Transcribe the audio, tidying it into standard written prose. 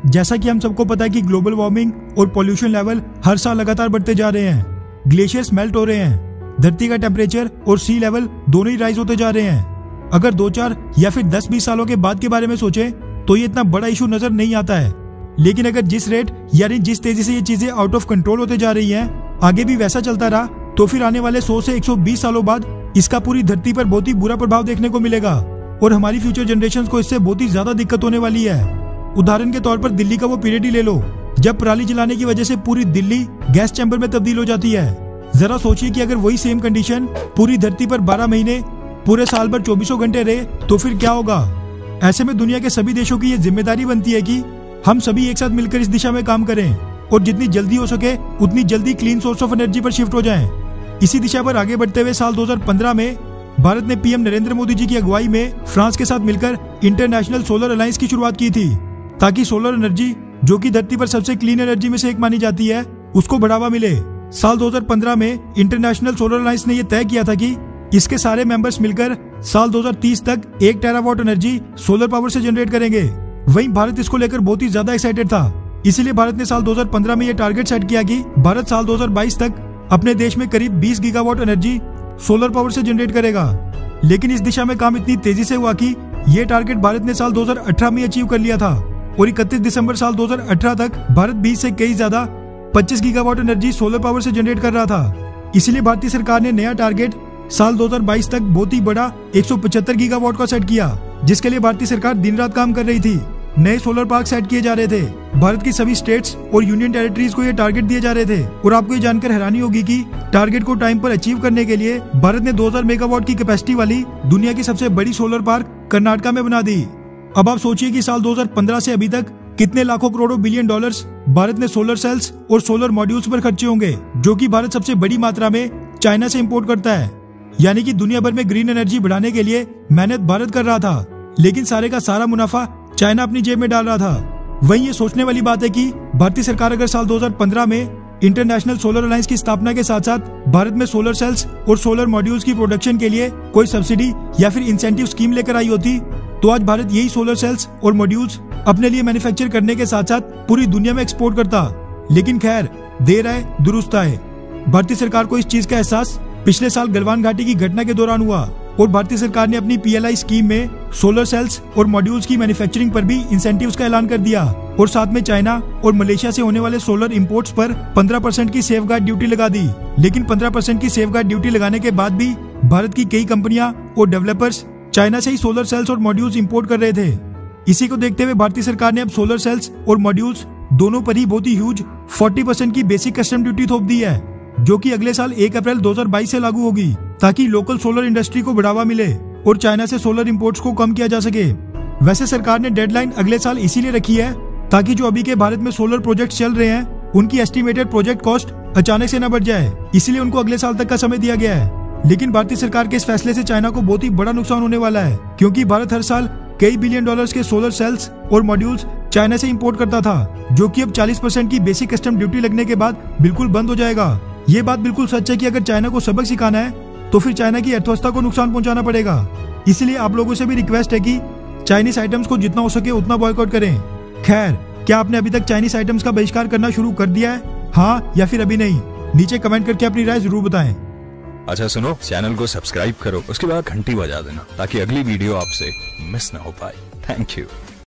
जैसा कि हम सबको पता है कि ग्लोबल वार्मिंग और पोल्यूशन लेवल हर साल लगातार बढ़ते जा रहे हैं। ग्लेशियर्स मेल्ट हो रहे हैं, धरती का टेम्परेचर और सी लेवल दोनों ही राइज होते जा रहे हैं। अगर 2-4 या फिर 10-20 सालों के बाद के बारे में सोचे तो ये इतना बड़ा इशू नजर नहीं आता है, लेकिन अगर जिस रेट यानी जिस तेजी से ये चीजें आउट ऑफ कंट्रोल होते जा रही हैं, आगे भी वैसा चलता रहा तो फिर आने वाले 100 से 120 सालों बाद इसका पूरी धरती पर बहुत ही बुरा प्रभाव देखने को मिलेगा और हमारी फ्यूचर जनरेशंस को इससे बहुत ही ज्यादा दिक्कत होने वाली है। उदाहरण के तौर पर दिल्ली का वो पीरियड ही ले लो जब पराली जलाने की वजह से पूरी दिल्ली गैस चैम्बर में तब्दील हो जाती है। जरा सोचिए कि अगर वही सेम कंडीशन पूरी धरती पर 12 महीने पूरे साल भर 24 घंटे रहे तो फिर क्या होगा। ऐसे में दुनिया के सभी देशों की ये जिम्मेदारी बनती है कि हम सभी एक साथ मिलकर इस दिशा में काम करें और जितनी जल्दी हो सके उतनी जल्दी क्लीन सोर्स ऑफ एनर्जी पर शिफ्ट हो जाएं। इसी दिशा पर आगे बढ़ते हुए साल 2015 में भारत ने पीएम नरेंद्र मोदी जी की अगुवाई में फ्रांस के साथ मिलकर इंटरनेशनल सोलर अलायंस की शुरुआत की थी, ताकि सोलर एनर्जी जो कि धरती पर सबसे क्लीन एनर्जी में से एक मानी जाती है उसको बढ़ावा मिले। साल 2015 में इंटरनेशनल सोलर अलायंस ने यह तय किया था कि इसके सारे मेंबर्स मिलकर साल 2030 तक 1 टेरावाट एनर्जी सोलर पावर से जनरेट करेंगे। वहीं भारत इसको लेकर बहुत ही ज्यादा एक्साइटेड था, इसीलिए भारत ने साल 2015 में यह टारगेट सेट किया कि भारत साल 2022 तक अपने देश में करीब 20 गीगावाट एनर्जी सोलर पावर से जनरेट करेगा। लेकिन इस दिशा में काम इतनी तेजी से हुआ कि यह टारगेट भारत ने साल 2018 में अचीव कर लिया था और 31 दिसंबर साल 2018 तक भारत 20 से कई ज्यादा 25 गीगावाट एनर्जी सोलर पावर से जनरेट कर रहा था। इसीलिए भारतीय सरकार ने नया टारगेट साल 2022 तक बहुत ही बड़ा 175 गीगावाट का सेट किया, जिसके लिए भारतीय सरकार दिन रात काम कर रही थी। नए सोलर पार्क सेट किए जा रहे थे, भारत की सभी स्टेट्स और यूनियन टेरिटरीज को ये टारगेट दिए जा रहे थे। और आपको ये जानकर हैरानी होगी कि टारगेट को टाइम पर अचीव करने के लिए भारत ने 2000 मेगावाट की कैपेसिटी वाली दुनिया की सबसे बड़ी सोलर पार्क कर्नाटका में बना दी। अब आप सोचिए कि साल 2015 से अभी तक कितने लाखों करोड़ों बिलियन डॉलर्स भारत ने सोलर सेल्स और सोलर मॉड्यूल्स पर खर्चे होंगे, जो कि भारत सबसे बड़ी मात्रा में चाइना से इंपोर्ट करता है। यानी कि दुनिया भर में ग्रीन एनर्जी बढ़ाने के लिए मेहनत भारत कर रहा था, लेकिन सारे का सारा मुनाफा चाइना अपनी जेब में डाल रहा था। वहीं ये सोचने वाली बात है कि भारतीय सरकार अगर साल 2015 में इंटरनेशनल सोलर अलायंस की स्थापना के साथ साथ भारत में सोलर सेल्स और सोलर मॉड्यूल्स की प्रोडक्शन के लिए कोई सब्सिडी या फिर इंसेंटिव स्कीम लेकर आई होती, तो आज भारत यही सोलर सेल्स और मॉड्यूल्स अपने लिए मैन्युफैक्चर करने के साथ साथ पूरी दुनिया में एक्सपोर्ट करता। लेकिन खैर, देर आए दुरुस्त आए। भारतीय सरकार को इस चीज का एहसास पिछले साल गलवान घाटी की घटना के दौरान हुआ और भारतीय सरकार ने अपनी PLI स्कीम में सोलर सेल्स और मॉड्यूल्स की मैन्युफैक्चरिंग पर भी इंसेंटिव्स का ऐलान कर दिया और साथ में चाइना और मलेशिया से होने वाले सोलर इंपोर्ट्स पर 15% की सेफगार्ड ड्यूटी लगा दी। लेकिन 15% की सेफगार्ड ड्यूटी लगाने के बाद भी भारत की कई कंपनियां और डेवलपर्स चाइना से ही सोलर सेल्स और मॉड्यूल्स इंपोर्ट कर रहे थे। इसी को देखते हुए भारतीय सरकार ने अब सोलर सेल्स और मॉड्यूल्स दोनों पर ही बहुत ही ह्यूज 40% की बेसिक कस्टम ड्यूटी थोप दी है, जो कि अगले साल 1 अप्रैल 2022 से लागू होगी, ताकि लोकल सोलर इंडस्ट्री को बढ़ावा मिले और चाइना से सोलर इंपोर्ट्स को कम किया जा सके। वैसे सरकार ने डेडलाइन अगले साल इसीलिए रखी है ताकि जो अभी के भारत में सोलर प्रोजेक्ट चल रहे हैं उनकी एस्टिमेटेड प्रोजेक्ट कॉस्ट अचानक से न बढ़ जाए, इसीलिए उनको अगले साल तक का समय दिया गया है। लेकिन भारतीय सरकार के इस फैसले से चाइना को बहुत ही बड़ा नुकसान होने वाला है, क्योंकि भारत हर साल कई बिलियन डॉलर्स के सोलर सेल्स और मॉड्यूल्स चाइना से इंपोर्ट करता था, जो कि अब 40% की बेसिक कस्टम ड्यूटी लगने के बाद बिल्कुल बंद हो जाएगा। ये बात बिल्कुल सच है कि अगर चाइना को सबक सिखाना है तो फिर चाइना की अर्थव्यवस्था को नुकसान पहुंचाना पड़ेगा। इसलिए आप लोगों से भी रिक्वेस्ट है कि चाइनीज आइटम्स को जितना हो सके उतना बॉयकॉट करें। खैर, क्या आपने अभी तक चाइनीज आइटम्स का बहिष्कार करना शुरू कर दिया है? हाँ या फिर अभी नहीं? नीचे कमेंट करके अपनी राय जरूर बताएं। अच्छा सुनो, चैनल को सब्सक्राइब करो, उसके बाद घंटी बजा देना ताकि अगली वीडियो आपसे मिस ना हो पाए। Thank you.